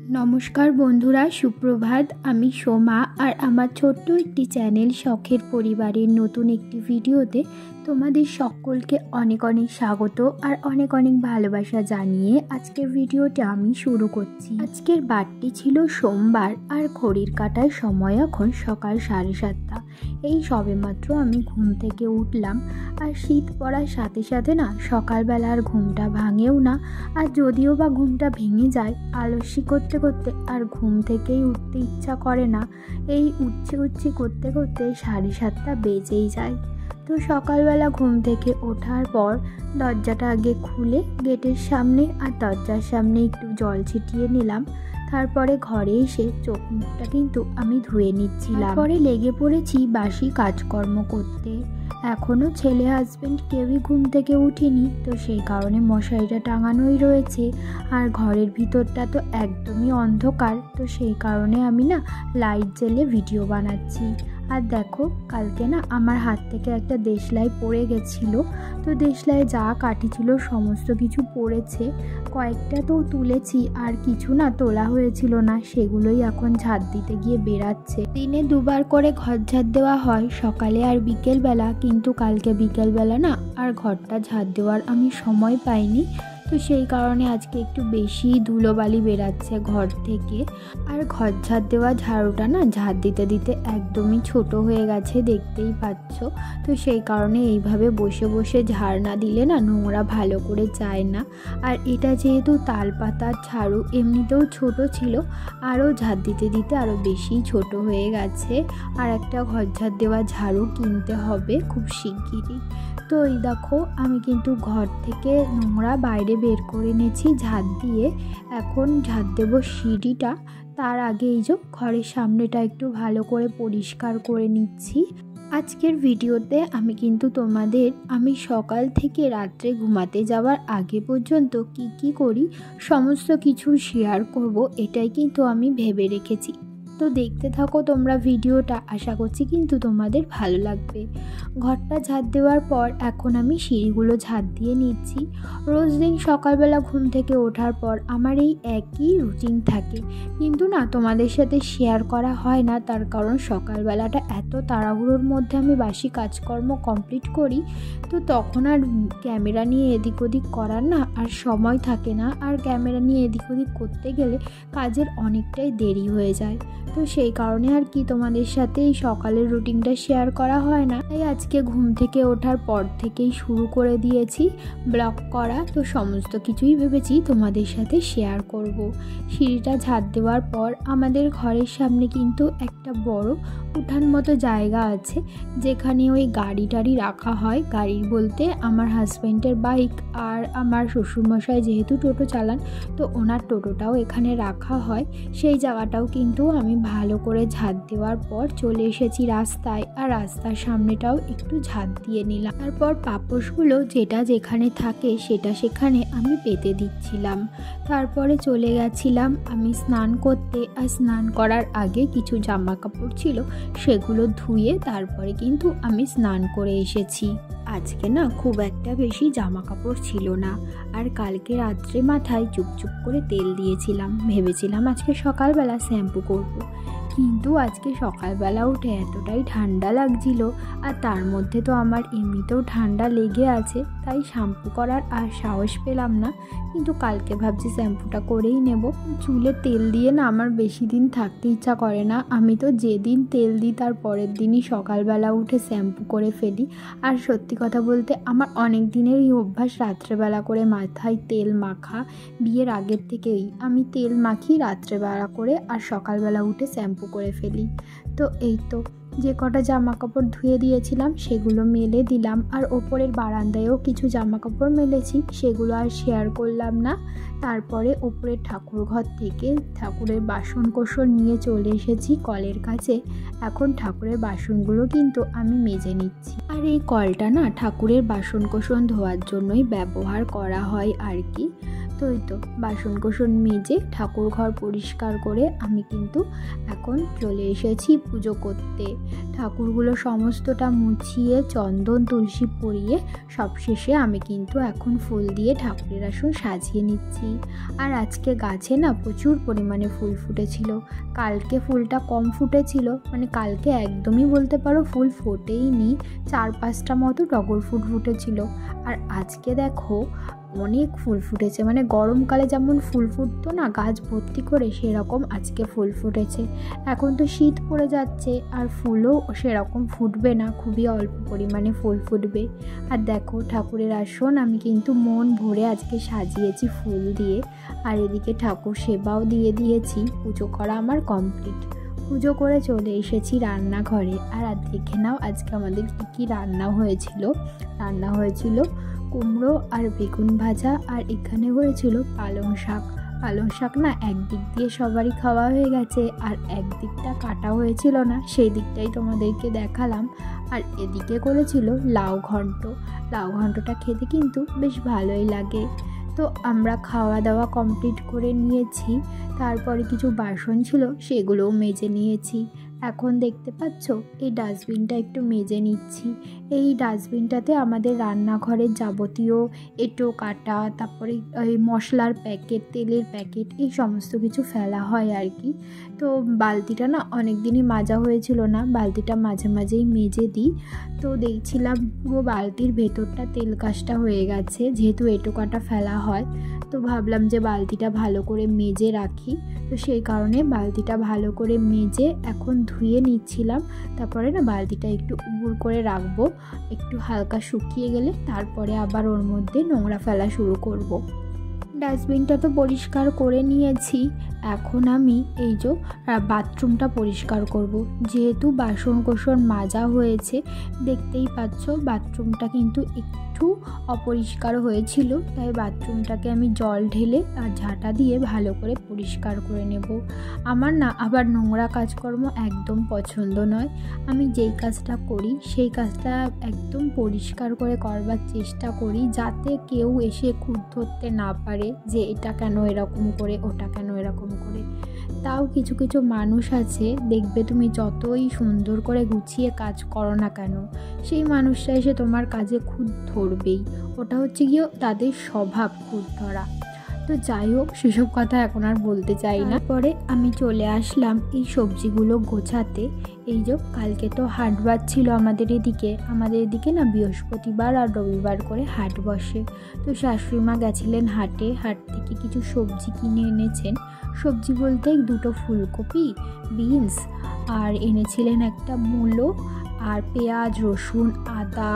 নমস্কার বন্ধুরা, সুপ্রভাত। আমি সোমা আর আমার ছোট্ট একটি চ্যানেল শখের পরিবারের নতুন একটি ভিডিওতে তোমাদের সকলকে অনেক অনেক স্বাগত আর অনেক অনেক ভালোবাসা জানিয়ে আজকের ভিডিওটা আমি শুরু করছি। আজকের বারটি ছিল সোমবার আর ঘড়ির কাঁটার সময় এখন সকাল 7:30। এই সবেমাত্র আমি ঘুম থেকে উঠলাম। আর শীত পড়ার সাথে সাথে না সকালবেলা আর ঘুমটা ভাঙেও না। আর যদিও বা ঘুমটা ভেঙে যায়, আলস্যি করতে করতে আর ঘুম থেকেই উঠতে ইচ্ছা করে না। এই উঠছি করতে করতে 7:30 বেজেই যায়। তো সকালবেলা ঘুম থেকে ওঠার পর দরজাটা আগে খুলে গেটের সামনে আর দরজার সামনে একটু জল ছিটিয়ে নিলাম। তারপরে ঘরে এসে চোখ মুখটা কিন্তু আমি ধুয়ে নিচ্ছিলাম। পরে লেগে পড়েছি বাসি কাজকর্ম করতে। এখনও ছেলে হাজবেন্ড কেউই ঘুম থেকে উঠিনি, তো সেই কারণে মশারিটা টাঙানোই রয়েছে। আর ঘরের ভিতরটা তো একদমই অন্ধকার, তো সেই কারণে আমি না লাইট জ্বেলে ভিডিও বানাচ্ছি। আর দেখো, কালকে না আমার হাত থেকে একটা দেশলাই পড়ে গেছিলো। তো দেশলাই যা কাঠি ছিল সমস্ত কিছু পড়েছে। কয়েকটা তো তুলেছি, আর কিছু না তোলা হয়েছিল না, সেগুলোই এখন ঝাড় দিতে গিয়ে বেরাচ্ছে। দিনে দুবার করে ঘর ঝাড় দেওয়া হয়, সকালে আর বিকেলবেলা। কিন্তু কালকে বিকেলবেলা না আর ঘরটা ঝাড় দেওয়ার আমি সময় পাইনি। তো সেই কারণে আজকে একটু বেশি ধুলোবালি বেরাচ্ছে ঘর থেকে। আর ঘর ঝাড় দেওয়া ঝাড়ুটা না ঝাড় দিতে দিতে একদমই ছোট হয়ে গেছে, দেখতেই পাচ্ছ। তো সেই কারণে এইভাবে বসে বসে ঝাড় না দিলে না নোংরা ভালো করে যায় না। আর এটা যেহেতু তাল পাতার ঝাড়ু, এমনিতেও ছোট ছিল, আরও ঝাড় দিতে দিতে আরও বেশি ছোট হয়ে গেছে। আর একটা ঘর ঝাড় দেওয়া ঝাড়ু কিনতে হবে খুব শিগগিরই। তো এই দেখো, আমি কিন্তু ঘর থেকে নোংরা বাইরে বের করে এনেছি ঝাড় দিয়ে। এখন ঝাড় দেবো সিঁড়িটা। তার আগে এই যে ঘরের সামনেটা একটু ভালো করে পরিষ্কার করে নিচ্ছি। আজকের ভিডিওতে আমি কিন্তু তোমাদের আমি সকাল থেকে রাত্রে ঘুমাতে যাওয়ার আগে পর্যন্ত কি করি সমস্ত কিছু শেয়ার করব, এটাই কিন্তু আমি ভেবে রেখেছি। তো দেখতে থাকো তোমরা ভিডিওটা, আশা করছি কিন্তু তোমাদের ভালো লাগবে। ঘরটা ঝাড় দেওয়ার পর এখন আমি সিঁড়িগুলো ঝাড় দিয়ে নিচ্ছি। রোজ দিন সকালবেলা ঘুম থেকে ওঠার পর আমার এই একই রুটিন থাকে, কিন্তু না তোমাদের সাথে শেয়ার করা হয় না। তার কারণ সকালবেলাটা এত তাড়াহুড়োর মধ্যে আমি বাসি কাজকর্ম কমপ্লিট করি, তো তখন আর ক্যামেরা নিয়ে এদিক ওদিক করার না আর সময় থাকে না। আর ক্যামেরা নিয়ে এদিক ওদিক করতে গেলে কাজের অনেকটাই দেরি হয়ে যায়। তো সেই কারণে আর কি তোমাদের সাথে এই সকালের রুটিনটা শেয়ার করা হয় না। তাই আজকে ঘুম থেকে ওঠার পর থেকেই শুরু করে দিয়েছি ব্লগ করা। তো সমস্ত কিছুই ভেবেছি তোমাদের সাথে শেয়ার করব। সিঁড়িটা ঝাড় দেওয়ার পর আমাদের ঘরের সামনে কিন্তু একটা বড় উঠান মতো জায়গা আছে, যেখানে ওই গাড়ি টাড়ি রাখা হয়। গাড়ি বলতে আমার হাজব্যান্ডের বাইক, আর আমার শ্বশুরমশাই যেহেতু টোটো চালান, তো ওনার টোটোটাও এখানে রাখা হয়। সেই জায়গাটাও কিন্তু আমি ভালো করে ঝাড় দেওয়ার পর চলে এসেছি রাস্তায়। আর রাস্তার সামনেটাও একটু ঝাড় দিয়ে নিলাম। তারপর পাপোশগুলো যেটা যেখানে থাকে সেটা সেখানে আমি পেতে দিচ্ছিলাম। তারপরে চলে গেছিলাম আমি স্নান করতে। আর স্নান করার আগে কিছু জামা কাপড় ছিল, সেগুলো ধুয়ে তারপরে কিন্তু আমি স্নান করে এসেছি। আজকে না খুব একটা বেশি জামা কাপড় ছিল না। আর কালকে রাত্রে মাথায় চুপচুপ করে তেল দিয়েছিলাম, ভেবেছিলাম আজকে সকালবেলা শ্যাম্পু করব। কিন্তু আজকে সকালবেলা উঠে এতটাই ঠান্ডা লাগছিল, আর তার মধ্যে তো আমার এমনিতেও ঠান্ডা লেগে আছে, তাই শ্যাম্পু করার আর সাহস পেলাম না। কিন্তু কালকে ভাবছি শ্যাম্পুটা করেই নেব। চুলে তেল দিয়ে না আমার বেশি দিন থাকতে ইচ্ছা করে না। আমি তো যেদিন তেল দিই তার পরের দিনই সকালবেলা উঠে শ্যাম্পু করে ফেলি। আর সত্যি কথা বলতে আমার অনেক দিনেরই অভ্যাস রাত্রেবেলা করে মাথায় তেল মাখা। বিয়ের আগের থেকেই আমি তেল মাখি রাত্রেবেলা করে, আর সকালবেলা উঠে শ্যাম্পু করে ফেলি। তো এই তো যে কটা জামা কাপড় ধুয়ে দিয়েছিলাম সেগুলো মেলে দিলাম। আর ওপরের বারান্দায়ও কিছু জামা কাপড় মেলেছি, সেগুলো আর শেয়ার করলাম না। তারপরে ওপরের ঠাকুর ঘর থেকে ঠাকুরের বাসন কোসন নিয়ে চলে এসেছি কলের কাছে। এখন ঠাকুরের বাসনগুলো কিন্তু আমি মেজে নিচ্ছি। আর এই কলটা না ঠাকুরের বাসন কোসন ধোয়ার জন্যই ব্যবহার করা হয় আর কি। তো এই তো বাসন কোসন মেজে ঠাকুর ঘর পরিষ্কার করে আমি কিন্তু এখন চলে এসেছি পুজো করতে। ঠাকুরগুলো সমস্তটা মুছিয়ে চন্দন তুলসী পরিয়ে সবশেষে আমি কিন্তু এখন ফুল দিয়ে ঠাকুরের আসন সাজিয়ে নিচ্ছি। আর আজকে গাছে না প্রচুর পরিমাণে ফুল ফুটেছিল। কালকে ফুলটা কম ফুটেছিল, মানে কালকে একদমই বলতে পারো ফুল ফোটেইনি, 4-5টা মতো টগর ফুল ফুটেছিল। আর আজকে দেখো অনেক ফুল ফুটেছে, মানে গরমকালে যেমন ফুল ফুটতো না গাছ ভর্তি করে, সেরকম আজকে ফুল ফুটেছে। এখন তো শীত পড়ে যাচ্ছে আর ফুলও সেরকম ফুটবে না, খুবই অল্প পরিমাণে ফুল ফুটবে। আর দেখো ঠাকুরের আসন আমি কিন্তু মন ভরে আজকে সাজিয়েছি ফুল দিয়ে। আর এদিকে ঠাকুর সেবাও দিয়ে দিয়েছি, পুজো করা আমার কমপ্লিট। পুজো করে চলে এসেছি রান্নাঘরে। আর দেখে নাও আজকে আমাদের কী রান্না হয়েছিল। রান্না হয়েছিল কুমড়ো আর বেগুন ভাজা, আর এখানে হয়েছিল পালং শাক। পালং শাক না একদিক দিয়ে সবারই খাওয়া হয়ে গেছে, আর একদিকটা কাটা হয়েছিল না, সেই দিকটাই তোমাদেরকে দেখালাম। আর এদিকে করেছিল লাউ ঘন্ট। লাউ ঘন্টটা খেতে কিন্তু বেশ ভালোই লাগে। তো আমরা খাওয়া দাওয়া কমপ্লিট করে নিয়েছি, তারপরে কিছু বাসন ছিল সেগুলোও মেজে নিয়েছি। এখন দেখতে পাচ্ছ এই ডাস্টবিনটা একটু মেজে নিচ্ছি। এই ডাস্টবিনটাতে আমাদের রান্নাঘরের যাবতীয় এঁটো কাটা, তারপরে এই মশলার প্যাকেট, তেলের প্যাকেট, এই সমস্ত কিছু ফেলা হয় আর কি। তো বালতিটা না অনেক দিনই মাজা হয়েছিল না, বালতিটা মাঝে মাঝেই মেজে দিই। তো দেখছিলাম পুরো বালতির ভেতরটা তেল কাজটা হয়ে গেছে, যেহেতু এঁটো কাটা ফেলা হয়। তো ভাবলাম যে বালতিটা ভালো করে মেজে রাখি, তো সেই কারণে বালতিটা ভালো করে মেজে এখন ধুয়ে নিচ্ছিলাম। তারপরে না বালতিটা একটু উবুর করে রাখবো, একটু হালকা শুকিয়ে গেলে তারপরে আবার ওর মধ্যে নোংরা ফেলা শুরু করব। ডাস্টবিনটা তো পরিষ্কার করে নিয়েছি, এখন আমি এই যে বাথরুমটা পরিষ্কার করব। যেহেতু বাসন কোসন মাজা হয়েছে, দেখতেই পাচ্ছ বাথরুমটা কিন্তু একটু অপরিষ্কার হয়েছিল, তাই বাথরুমটাকে আমি জল ঢেলে আর ঝাঁটা দিয়ে ভালো করে পরিষ্কার করে নেব। আমার না আবার নোংরা কাজকর্ম একদম পছন্দ নয়। আমি যেই কাজটা করি সেই কাজটা একদম পরিষ্কার করে করবার চেষ্টা করি, যাতে কেউ এসে খুঁত ধরতে না পারে যে এটা কেন এরকম করে, ওটা কেন এরকম করে। তাও কিছু কিছু মানুষ আছে দেখবে, তুমি যতই সুন্দর করে গুছিয়ে কাজ করো না কেন, সেই মানুষটা এসে তোমার কাজে খুঁত ধরবেই। ওটা হচ্ছে গিয়ে তাদের স্বভাব, খুঁত ধরা। তো যাই হোক, সেসব কথা এখন আর বলতে চাই না। পরে আমি চলে আসলাম এই সবজিগুলো গোছাতে। এই যে কালকে তো হাটবার ছিল আমাদের এদিকে না বৃহস্পতিবার আর রবিবার করে হাট বসে। তো শাশুড়ি মা গেছিলেন হাটে, হাট থেকে কিছু সবজি কিনে এনেছেন। সবজি বলতে 2টো ফুলকপি, বিনস, আর এনেছিলেন একটা মূলো, আর পেঁয়াজ, রসুন, আদা,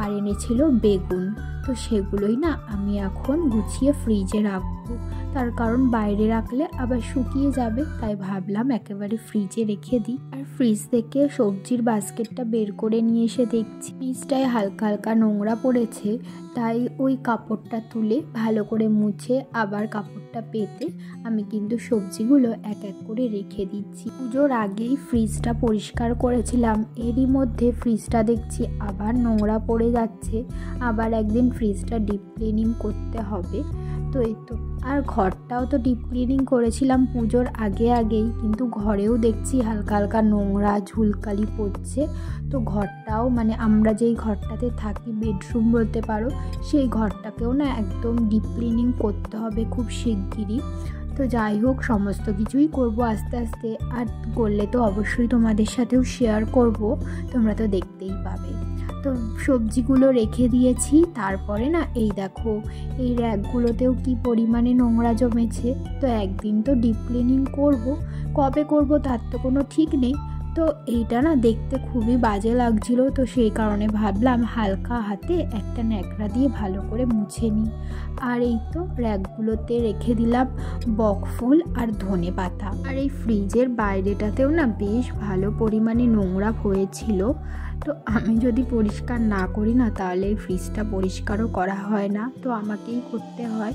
আর এনেছিল বেগুন। তো সেগুলোই না আমি এখন গুছিয়ে ফ্রিজে রাখবো, তার কারণ বাইরে রাখলে আবার শুকিয়ে যাবে, তাই ভাবলাম একেবারে ফ্রিজে রেখে দিই। আর ফ্রিজ থেকে সবজির বাস্কেটটা বের করে নিয়ে এসে দেখছি নিচটায় হালকা হালকা নোংরা পড়েছে, তাই ওই কাপড়টা তুলে ভালো করে মুছে আবার কাপড়টা পেতে আমি কিন্তু সবজিগুলো এক এক করে রেখে দিচ্ছি। পুজোর আগেই ফ্রিজটা পরিষ্কার করেছিলাম, এরই মধ্যে ফ্রিজটা দেখছি আবার নোংরা পড়ে যাচ্ছে। আবার একদিন ফ্রিজটা ডিপ ক্লিনিং করতে হবে। তো এই তো, আর ঘরটাও তো ডিপ ক্লিনিং করেছিলাম পুজোর আগেই, কিন্তু ঘরেও দেখছি হালকা হালকা নোংরা ঝুলকালি পড়ছে। তো ঘরটাও, মানে আমরা যেই ঘরটাতে থাকি, বেডরুম বলতে পারো, সেই ঘরটাকেও না একদম ডিপ ক্লিনিং করতে হবে খুব শিগগিরই। তো যাই হোক, সমস্ত কিছুই করব আস্তে আস্তে, আর করলে তো অবশ্যই তোমাদের সাথেও শেয়ার করব, তোমরা তো দেখতেই পাবে। তো সবজিগুলো রেখে দিয়েছি, তারপরে না এই দেখো এই র্যাকগুলোতেও কি পরিমাণে নোংরা জমেছে। তো একদিন তো ডিপ ক্লিনিং করব, কবে করব তার তো কোনো ঠিক নেই। তো এইটা না দেখতে খুবই বাজে লাগছিল, তো সেই কারণে ভাবলাম হালকা হাতে একটা ন্যাকড়া দিয়ে ভালো করে মুছে নিই। আর এই তো র্যাকগুলোতে রেখে দিলাম বকফুল আর ধনেপাতা। আর এই ফ্রিজের বাইরেটাতেও না বেশ ভালো পরিমাণে নোংরা হয়েছিল। তো আমি যদি পরিষ্কার না করি না, তাহলে এই ফ্রিজটা পরিষ্কারও করা হয় না, তো আমাকেই করতে হয়।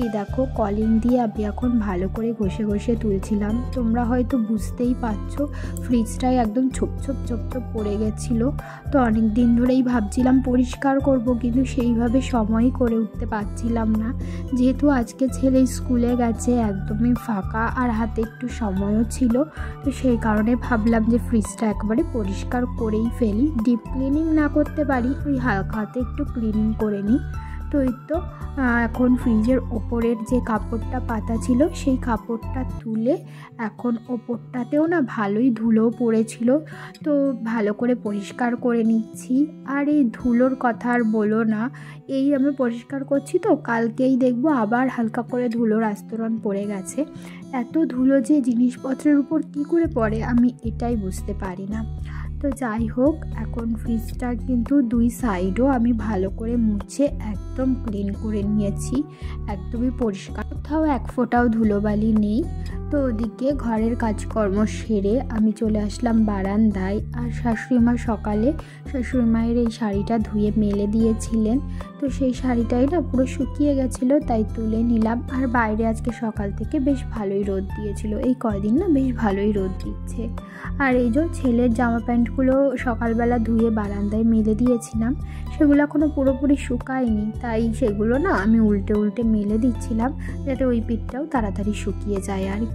এই দেখো কলিং দিয়ে আমি এখন ভালো করে ঘষে ঘষে তুলছিলাম। তোমরা হয়তো বুঝতেই পারছো ফ্রিজটাই একদম ছোপ ছোপ ছোপ ছোপ পড়ে গেছিলো। তো অনেক দিন ধরেই ভাবছিলাম পরিষ্কার করব, কিন্তু সেইভাবে সময়ই করে উঠতে পারছিলাম না। যেহেতু আজকে ছেলে স্কুলে গেছে, একদমই ফাঁকা আর হাতে একটু সময়ও ছিল, তো সেই কারণে ভাবলাম যে ফ্রিজটা একবারে পরিষ্কার করেই ফেলি। ডিপ ক্লিনিং না করতে পারি, ওই হালকা হাতে একটু ক্লিনিং করে নিই। তো এই তো এখন ফ্রিজের ওপরের যে কাপড়টা পাতা ছিল সেই কাপড়টা তুলে এখন ওপরটাতেও না ভালোই ধুলো পড়েছিল, তো ভালো করে পরিষ্কার করে নিচ্ছি। আর এই ধুলোর কথা আর বলো না, এই আমি পরিষ্কার করছি তো কালকেই দেখবো আবার হালকা করে ধুলোর আস্তরণ পড়ে গেছে। এত ধুলো যে জিনিসপত্রের উপর কী করে পড়ে আমি এটাই বুঝতে পারি না। তো যাই হোক, এখন ফ্রিজটা কিন্তু দুই সাইডও আমি ভালো করে মুছে একদম ক্লিন করে নিয়েছি, একদমই পরিষ্কার, কোথাও এক ফোঁটাও ধুলোবালি নেই। তো ওদিকে ঘরের কাজকর্ম সেরে আমি চলে আসলাম বারান্দায়। আর শাশুড়িমা সকালে শাশুড়িমায়ের এই শাড়িটা ধুয়ে মেলে দিয়েছিলেন, তো সেই শাড়িটাই না পুরো শুকিয়ে গেছিলো, তাই তুলে নিলাম। আর বাইরে আজকে সকাল থেকে বেশ ভালোই রোদ দিয়েছিল, এই কয়দিন না বেশ ভালোই রোদ দিচ্ছে। আর এই যে ছেলের জামা প্যান্টগুলো সকালবেলা ধুয়ে বারান্দায় মেলে দিয়েছিলাম, সেগুলো এখনও পুরোপুরি শুকায়নি, তাই সেগুলো না আমি উল্টে উল্টে মেলে দিচ্ছিলাম যাতে ওই পিঠটাও তাড়াতাড়ি শুকিয়ে যায় আর কি।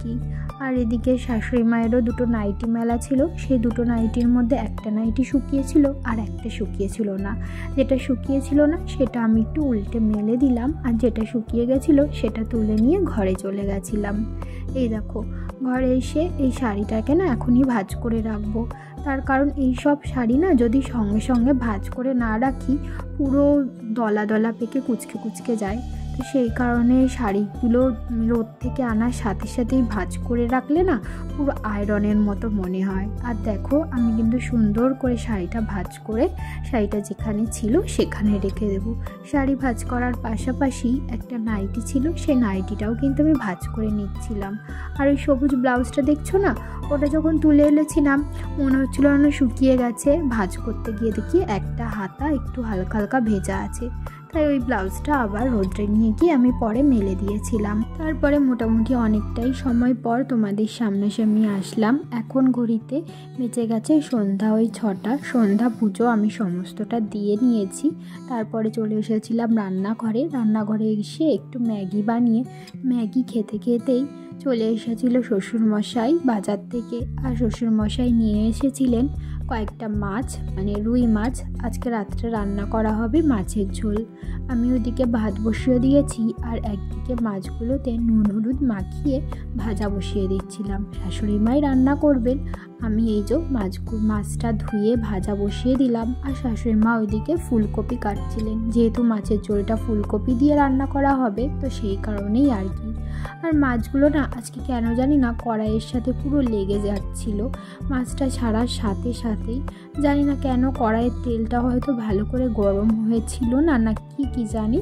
আর এদিকে শাশুড়ি মায়েরও দুটো নাইটি মেলা ছিল, সেই দুটো নাইটির মধ্যে একটা নাইটি শুকিয়েছিল আর একটা শুকিয়েছিল না। যেটা শুকিয়েছিল না সেটা আমি একটু উল্টে মেলে দিলাম, আর যেটা শুকিয়ে গেছিলো সেটা তুলে নিয়ে ঘরে চলে গেছিলাম। এই দেখো ঘরে এসে এই শাড়িটাকে না এখনই ভাঁজ করে রাখবো, তার কারণ এই সব শাড়ি না যদি সঙ্গে সঙ্গে ভাঁজ করে না রাখি পুরো দলা দলা পেকে কুচকে কুচকে যায়। তো সেই কারণে শাড়িগুলো রোদ থেকে আনার সাথে সাথেই ভাঁজ করে রাখলে না পুরো আয়রনের মতো মনে হয়। আর দেখো আমি কিন্তু সুন্দর করে শাড়িটা ভাঁজ করে শাড়িটা যেখানে ছিল সেখানে রেখে দেবো। শাড়ি ভাঁজ করার পাশাপাশি একটা নাইটি ছিল, সেই নাইটিটাও কিন্তু আমি ভাঁজ করে নিচ্ছিলাম। আর ওই সবুজ ব্লাউজটা দেখছো না, ওটা যখন তুলে এনেছিলাম মনে হচ্ছিলো না শুকিয়ে গেছে, ভাঁজ করতে গিয়ে দেখি একটা হাতা একটু হালকা হালকা ভেজা আছে, তাই ওই ব্লাউজটা আবার রোদ্রে নিয়ে গিয়ে আমি পরে মেলে দিয়েছিলাম। তারপরে মোটামুটি অনেকটাই সময় পর তোমাদের সামনাসামনি আসলাম। এখন ঘড়িতে বেঁচে গেছে সন্ধ্যা ওই 6টা। সন্ধ্যা পুজো আমি সমস্তটা দিয়ে নিয়েছি, তারপরে চলে এসেছিলাম রান্নাঘরে এসে একটু ম্যাগি বানিয়ে ম্যাগি খেতে খেতেই চলে এসেছিল শ্বশুরমশাই বাজার থেকে। আর শ্বশুরমশাই নিয়ে এসেছিলেন কয়েকটা মাছ, মানে রুই মাছ। আজকে রাত্রে রান্না করা হবে মাছের ঝোল। আমি ওদিকে ভাত বসিয়ে দিয়েছি আর একদিকে মাছগুলোতে নুন হলুদ মাখিয়ে ভাজা বসিয়ে দিচ্ছিলাম। শাশুড়ি মাই রান্না করবেন, আমি এই যে মাছটা ধুয়ে ভাজা বসিয়ে দিলাম। আর শাশুড়ি মা ওইদিকে ফুলকপি কাটছিলেন, যেহেতু মাছের ঝোলটা ফুলকপি দিয়ে রান্না করা হবে তো সেই কারণেই আর কি। আর মাছগুলো না আজকে কেন জানি না কড়াইয়ের সাথে পুরো লেগে যাচ্ছিল, মাছটা ছাড়ার সাথে সাথেই। জানি না কেন কড়াইয়ের তেলটা হয়তো ভালো করে গরম হয়েছিল না কি জানি।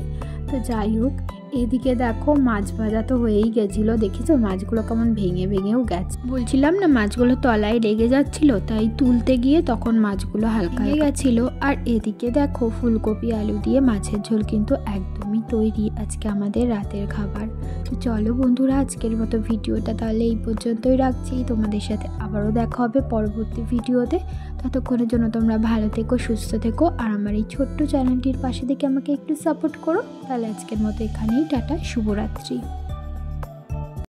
তো যাই হোক, এদিকে দেখো মাছ ভাজা তো হয়েই গেছিলো, দেখেছো মাছগুলো কেমন ভেঙে ভেঙেও গেছে। বলছিলাম না মাছগুলো তলায় লেগে যাচ্ছিল, তাই তুলতে গিয়ে তখন মাছগুলো হালকা হয়ে গেছিলো। আর এদিকে দেখো ফুলকপি আলু দিয়ে মাছের ঝোল কিন্তু একদমই তৈরি আজকে আমাদের রাতের খাবার। তো চলো বন্ধুরা, আজকের মতো ভিডিওটা তাহলে এই পর্যন্তই রাখছি। তোমাদের সাথে আবারও দেখা হবে পরবর্তী ভিডিওতে। ততক্ষণের জন্য তোমরা ভালো থেকো, সুস্থ থেকো, আর আমার এই ছোট্ট চ্যানেলটির পাশে থেকে আমাকে একটু সাপোর্ট করো। তাহলে আজকের মতো এখানেই টাটা, শুভরাত্রি।